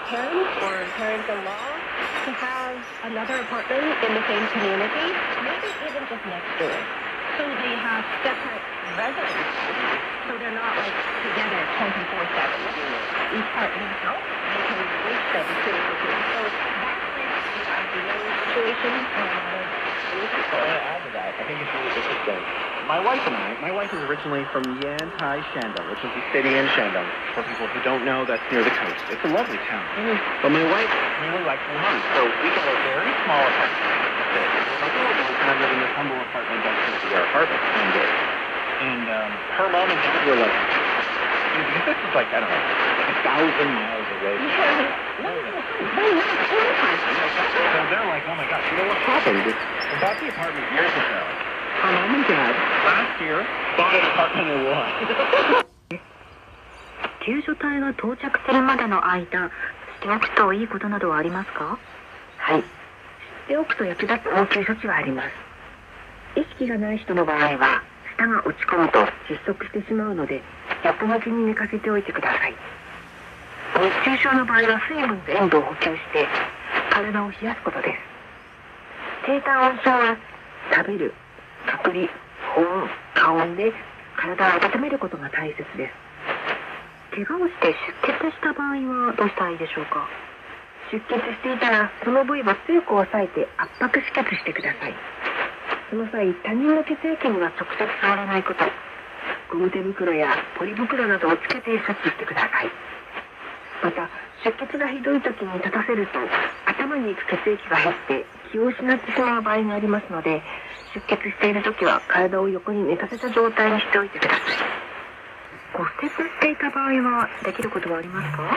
parents or parents-in-law to have another apartment in the same community, maybe even just next door. So they have separate residences. So they're not like together 24/7. Each part of the house, they can reach them pretty quickly. So that's like the ideal situation for a lot of reasons. So to add to that, I think it's really interesting. My wife is originally from Yantai, Shandong, which is a city in Shandong. For people who don't know, that's near the coast. It's a lovely town. But my wife really likes Wuhan, so we got a very small apartment. And I live in this humble apartment next to our apartment. And her mom and dad were like, because this is like, I don't know, 1,000 miles away. So they're like, oh my gosh, you know what happened? We bought the apartment years ago. Her mom and dad, last year, bought an apartment in Wuhan. 救助隊が到着するまでの間、しておくといいことなどはありますか？はい。しておくと役立つ応急処置はあります。意識がない人の場合は、舌が落ち込むと窒息してしまうので、翌日に寝かせておいてください。熱中症の場合は水分と塩分を補給して、体を冷やすことです。低体温症は、食べる、隔離、保温、加温で体を温めることが大切です。怪我をして出血した場合はどうしたらいいでしょうか？出血していたらその部位を強く押さえて圧迫止血してください。その際、他人の血液には直接触らないこと、ゴム手袋やポリ袋などをつけて処置してください。また、出血がひどい時に立たせると頭に行く血液が減って気を失ってしまう場合がありますので、出血している時は体を横に寝かせた状態にしておいてください。骨折していた場合はできることはありますか？は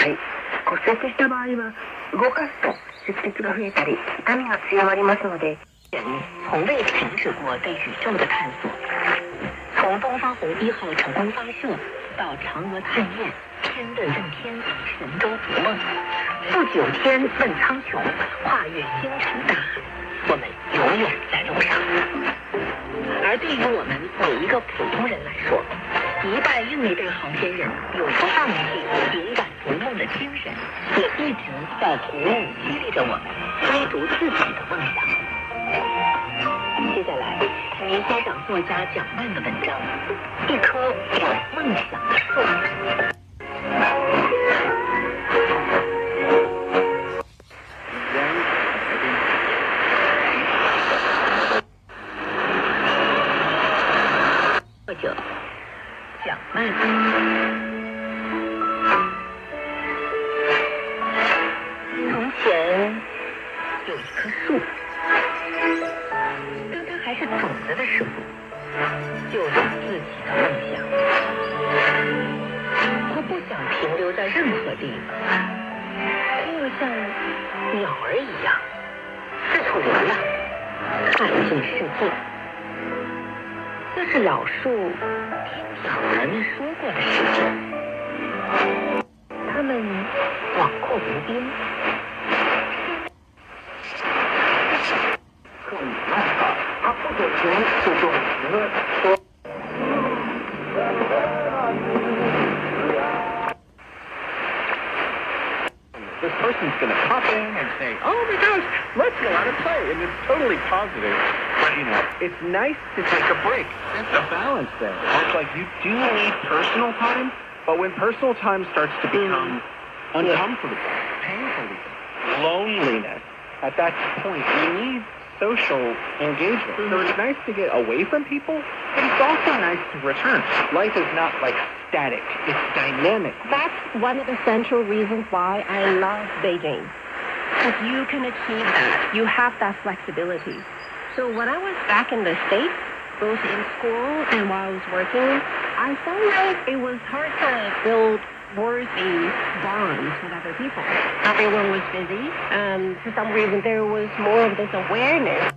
い。骨折した場合は動かすと出血が増えたり痛みが強まりますので、人从未停止过对宇宙的探索。从东方红1号成功发射到嫦娥探验，天问问天，神州逐梦，赴九天问苍穹，跨越星辰大海，我们永远在路上。而对于我们每一个普通人来说，一代又一代航天人永不放弃勇敢逐梦的精神，也一直在鼓舞激励着我们追逐自己的梦想。接下来，请您欣赏作家蒋曼的文章《一棵有梦想的树》。作者蒋曼。从前有一棵树，当它还是种子的时候，就有自己的梦想。它不想停留在任何地方，它要像鸟儿一样四处流浪，看尽世界。这是老树听鸟儿们说过的事情，它们广阔无边。可你看啊，它不久前就种植了说。This person's going to pop in and say, oh my gosh, let's go out and play. And it's totally positive. But, you know, it's nice to take a break. It's a balance there. It's like you do need personal time, but when personal time starts to become uncomfortable, painful, loneliness, at that point, you need social engagement. So it's nice to get away from people, but it's also nice to return. Life is not like static. It's dynamic. That's one of the central reasons why I love Beijing. Because you can achieve that. You have that flexibility. So when I was back in the States, both in school and while I was working, I felt like it was hard to build worthy bonds with other people. Everyone was busy, and for some reason there was more of this awareness.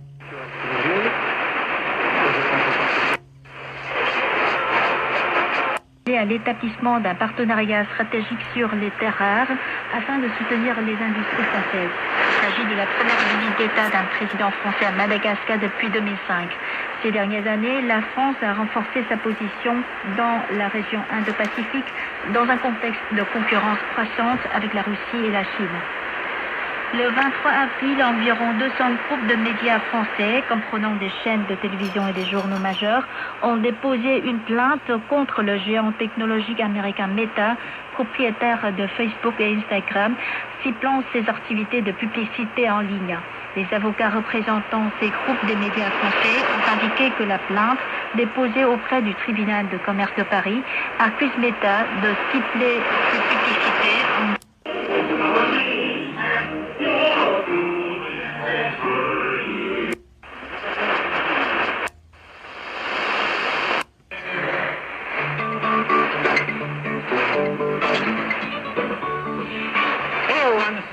À l'établissement d'un partenariat stratégique sur les terres rares afin de soutenir les industries françaises. Il s'agit de la première visite d'État d'un président français à Madagascar depuis 2005. Ces dernières années, la France a renforcé sa position dans la région Indo-Pacifique dans un contexte de concurrence croissante avec la Russie et la Chine. Le 23 avril, environ 200 groupes de médias français, comprenant des chaînes de télévision et des journaux majeurs, ont déposé une plainte contre le géant technologique américain Meta, propriétaire de Facebook et Instagram, ciblant ses activités de publicité en ligne. Les avocats représentant ces groupes de médias français ont indiqué que la plainte, déposée auprès du tribunal de commerce de Paris, accuse Meta de cibler ses publicités en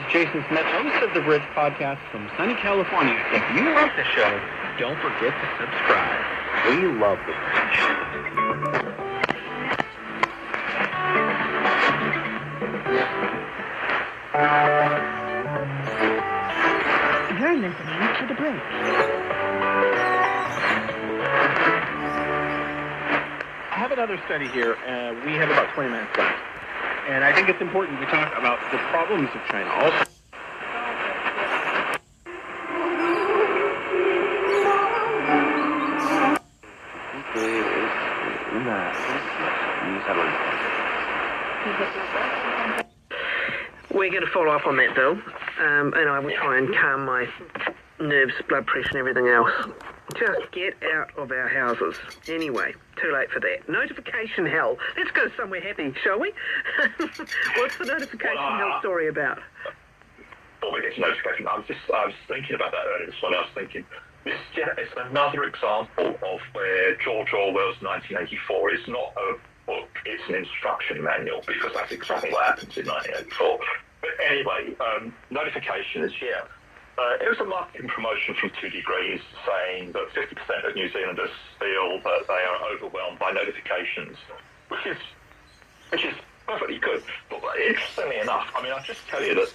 Jason Smith, host of the Bridge Podcast from sunny California. If you like the show, don't forget to subscribe. We love the Bridge. You're listening to The Bridge. I have another study here. We have about 20 minutes left. And I think it's important to talk about the problems of China also. We're going to follow up on that, Bill, and I will try and calm my nerves, blood pressure and everything else. Just get out of our houses. Anyway, too late for that. Notification hell. Let's go somewhere happy, shall we? What's the notification hell story about? Before we get to notification, I was thinking about that earlier this morning. I was thinking, it's another example of where George Orwell's 1984 is not a book, it's an instruction manual, because that's exactly what happens in 1984. But anyway, notifications, yeah. It was a marketing promotion from 2 Degrees saying that 50% of New Zealanders feel that they are overwhelmed by notifications, which is perfectly good. But interestingly enough, I mean, I'll just tell you that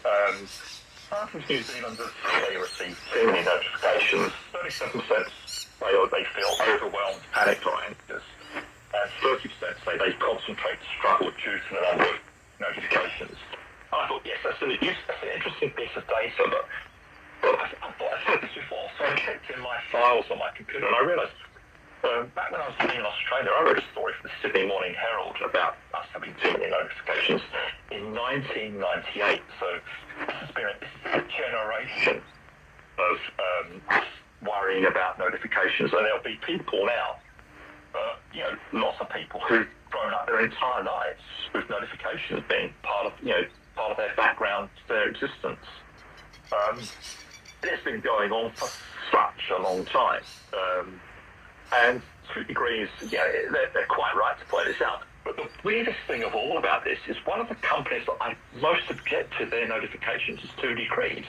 half of New Zealanders say they receive too many notifications, 37% say they feel overwhelmed, panicked or anxious, and 30% say they concentrate, struggle due to the number of notifications. And I thought, yes, that's an interesting piece of data, but I've said this before, so I checked in my files on my computer and I realised back when I was living in Australia, I wrote a story for the Sydney Morning Herald about us having too many notifications in 1998. So this has been a generation of us worrying about notifications, and there'll be people now, lots of people who've grown up their entire lives with notifications being part of their background, their existence. It's been going on for such a long time. And 2 Degrees, they're quite right to point this out. But the weirdest thing of all about this is one of the companies that I most object to their notifications is 2 Degrees.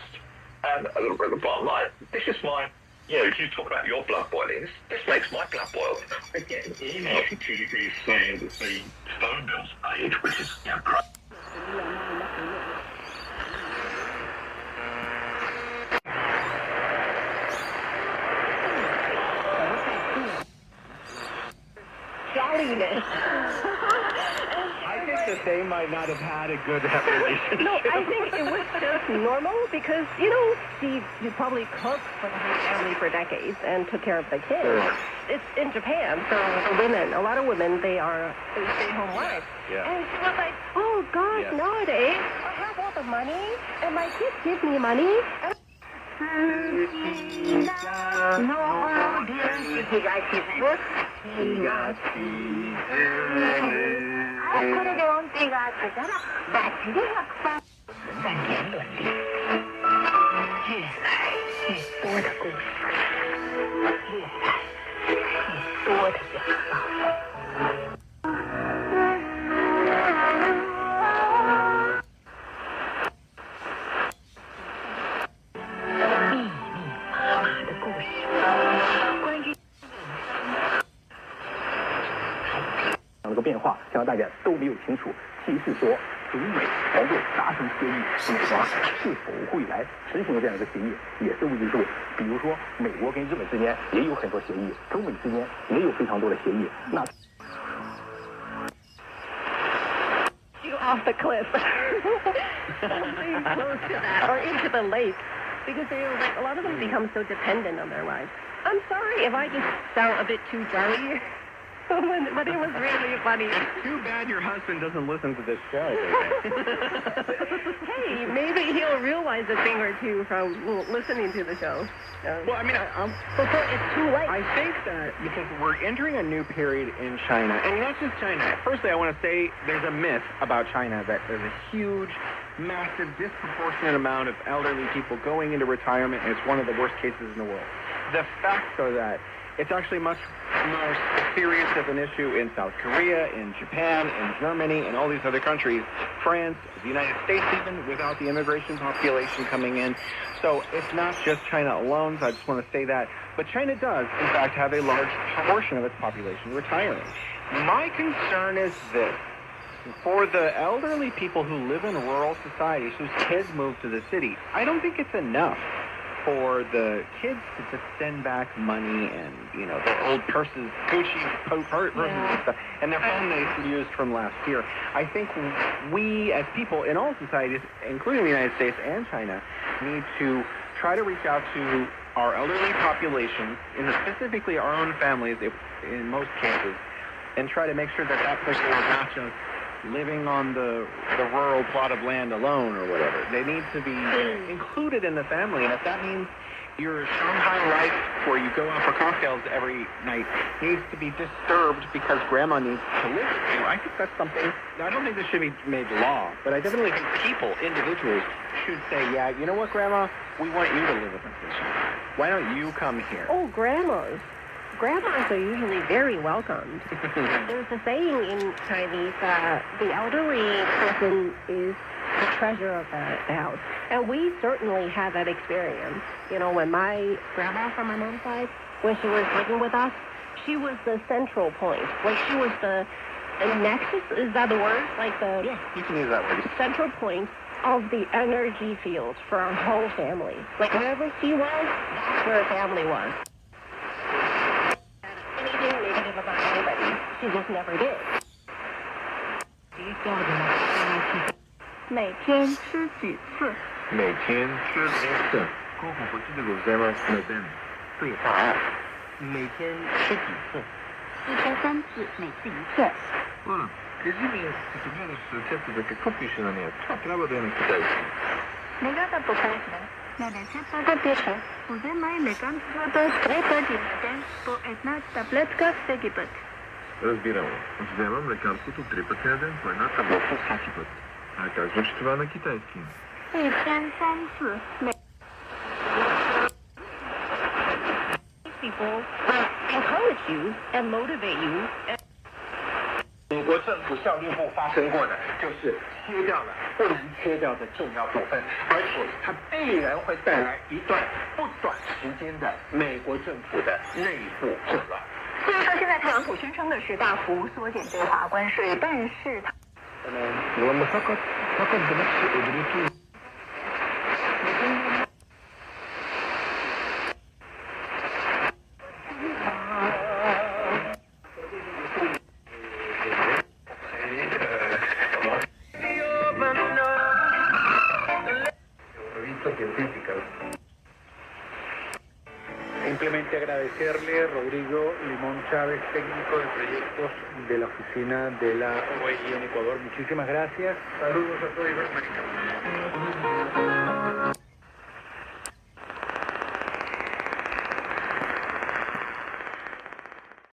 And the bottom line, this is my, you talk about your blood boiling, this makes my blood boil. I get an email from 2 Degrees saying that the phone bill's paid, which is great. Jolliness. I think that they might not have had a good relationship. No, I think it was just normal because, Steve, you probably cooked for the whole family for decades and took care of the kids. Sure. It's in Japan, so the women, a lot of women, they stay-home wives. Yeah. And she was like, oh, gosh, Yeah. nowadays, I have all the money, and my kids give me money. And变化，相信大家都没有清楚。其是说，中美朝会达成协议，美方是否会来实行这样一个协议，也是未知数。比如说，美国跟日本之间也有很多协议，中美之间也有非常多的协议。那 off the cliff. Something close to that, or into the lake. Because like, a lot of them become so dependent on their lives. I'm sorry if I just sound a bit too jolly. But it was really funny. It's too bad your husband doesn't listen to this show. Hey, maybe he'll realize a thing or two from listening to the show. Well, I mean, before it's too late. I think that because we're entering a new period in China, and not just China. Firstly, I want to say there's a myth about China that there's a huge, massive, disproportionate amount of elderly people going into retirement, and it's one of the worst cases in the world. The facts are that it's actually much more serious of an issue in South Korea, in Japan, in Germany, and all these other countries, France, the United States even, without the immigration population coming in. So it's not just China alone, so I just want to say that. But China does, in fact, have a large portion of its population retiring. My concern is this. For the elderly people who live in rural societies, whose kids move to the city, I don't think it's enough for the kids to just send back money and, you know, their old purses, Gucci purses and stuff, and their phone they used from last year. I think we, as people in all societies, including the United States and China, need to try to reach out to our elderly population, and specifically our own families, in most cases, and try to make sure that that person is not just living on the rural plot of land alone or whatever. They need to be included in the family, and if that means your Shanghai life where you go out for cocktails every night needs to be disturbed because grandma needs to live with you, I think that's something, I don't think this should be made law, but I definitely think people, individuals, should say, yeah, you know what, grandma, we want you to live with us in Shanghai. Why don't you come here? Oh, grandmas. Grandmas are usually very welcomed. There's a saying in Chinese that the elderly person is the treasure of the house. And we certainly had that experience. You know, when my grandma from my mom's side, when she was living with us, she was the central point. Like, she was the nexus, is that the word? Like the... Yeah, you can use that word. Central point of the energy field for our whole family. Like, wherever she was, that's where family was. Anything negative about anybody, she just never did. 每天吃几次？每天吃几次？候補こっちでございます。对答案。每天吃几次？一天3次，每次1次。응. 대신에 지금 테스트 이렇게 커피 시간에 트러블 되는 기다리고. 내가 다 똑같네. 나는 셋다가 대체. 우선 마이 내간 저도 трепетите по една таблетка всеки път. Разбирам. Вземам лекарството 3 пъти на ден по една таблетка всеки път. А как звучи това на китайски? 一天3次，每 People encourage you and motivate you. 美国政府效率部发生过的，就是切掉了不能切掉的重要部分，而且它必然会带来一段不短时间的美国政府的内部混乱。虽然说现在特朗普宣称的是大幅缩减对华关税，但是他。 이건 뭐 사건 그렇지. Simplemente agradecerle, Rodrigo Limón Chávez, técnico de proyectos de la oficina de la OEI en Ecuador. Muchísimas gracias. Saludos a toda Iberoamérica.